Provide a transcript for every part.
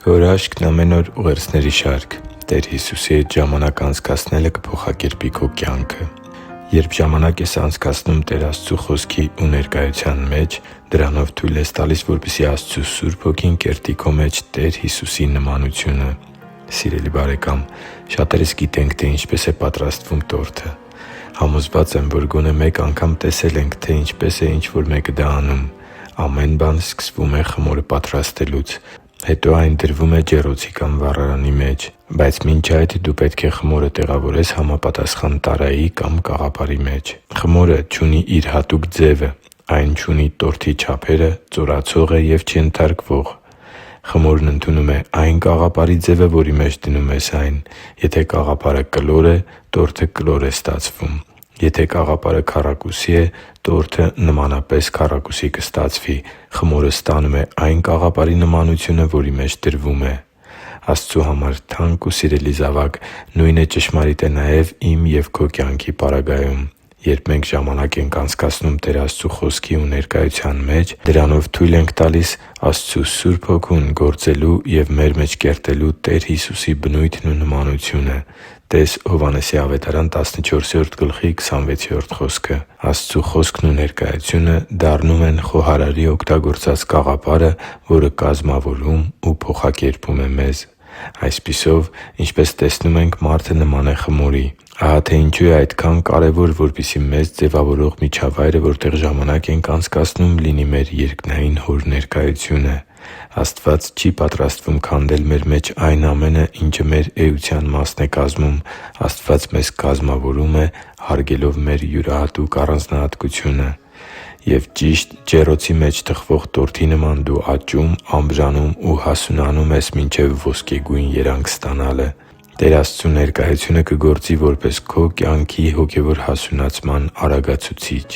Հրաշքն ամեն օր ուղերձների շարք։ Տեր Հիսուսի հետ ժամանակ անցկացնելը կփոխակերպի քո կյանքը։ Երբ ժամանակ ես անցկացնում Տեր Աստծու Խոսքի ու ներկայության մեջ, դրանով թույլ ես տալիս, որպեսզի Աստծու Սուրբ Հոգին կերտի քո մեջ Տեր Հիսուսի նմանությունը։ Սիրելի՛ բարեկամ, շատերս գիտենք, թե ինչպես է պատրաստվում տորթը։ Համոզված եմ, որ գոնե մեկ անգամ տեսել ենք, թե ինչպես է ինչ-որ մեկը դա անում։ Ամեն բան սկսվում է խմորը պատրաստելուց։ Հետո այն դրվում է ջեռոցի կամ վառարանի մեջ։ Բայց մինչ այդ դու պետք է խմորը տեղավորես համապատասխան տարայի կամ կաղապարի մեջ։ Խմորը չունի իր հատուկ ձևը։ Այն չունի տորթի չափերը, ծորացող է և չենթարկվող։ Խմորն ընդունում է այն կաղապարի ձևը, որի մեջ դնում ես այն։ Եթե կաղապարը կլոր է, տորթը կլոր է ստացվում։ Եթե կաղապարը քառակուսի է, տորթը նմանապես քառակուսի կստացվի։ Խմորը ստանում է այն կաղապարի նմանությունը, որի մեջ դրվում է։ Աստծու համար թանկ ու սիրելի՛ զավակ, նույնը ճշմարիտ է նաև իմ և քո կյանքի պարագայում։ Երբ մենք ժամանակ ենք անցկացնում Տեր Աստծու Խոսքի ու ներկայության մեջ, դրանով թույլ ենք տալիս Աստծու Սուրբ Հոգուն գործելու և մեր մեջ կերտելու Տեր Հիսուսի բնույթն ու նմանությունը (տե՛ս Հովհաննես 14.26 խոսքը)։ Աստծու Խոսքն ու ներկայությունը դառնում են խոհարարի օգտագործած կաղապարը, որը կազմավորում ու փոխակերպում է մեզ։ Այսպիսով, ինչպես տեսնում ենք, մարդը նման է խմորի։ Ահա թե ինչու է այդքան կարևոր, որպեսզի մեզ ձևավորող միջավայրը, որտեղ ժամանակ ենք անցկացնում, լինի մեր երկնային Հոր ներկայությունը։ Աստված չի պատրաստվում քանդել մեր մեջ այն ամենը, ինչը մեր էության մասն է կազմում։ Աստված մեզ կազմավորում է՝ հարգելով մեր յուրահատուկ առանձնահատկությունը։ Եվ ճիշտ ջեռոցի մեջ թխվող տորթի նման դու աճում, ամբժանում ու հասունանում ես մինչև ոսկեգույն երանգ ստանալը։ Տեր Աստծու ներկայությունը կգործի որպես քո կյանքի հոգևոր հասունացման արագացուցիչ։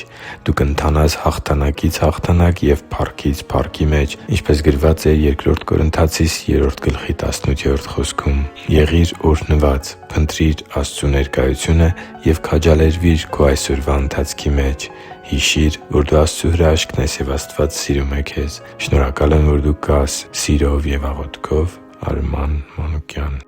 Դու կընթանաս հաղթանակից հաղթանակ և փառքից փառքի մեջ, ինչպես գրված է Բ Կորնթացիս 3.18 խոսքում։ Եղի՛ր օրհնված, փնտրի՛ր Աստծու ներկայությունը և քաջալերվի՛ր քո այսօրվա ընթացքի մեջ։ Հիշի՛ր, որ դու Աստծո հրաշքն ես, և Աստված սիրում է քեզ։ Շնորհակալ եմ, որ դու կա՛ս։ Սիրով և աղոթքով, Արման Մանուկյան։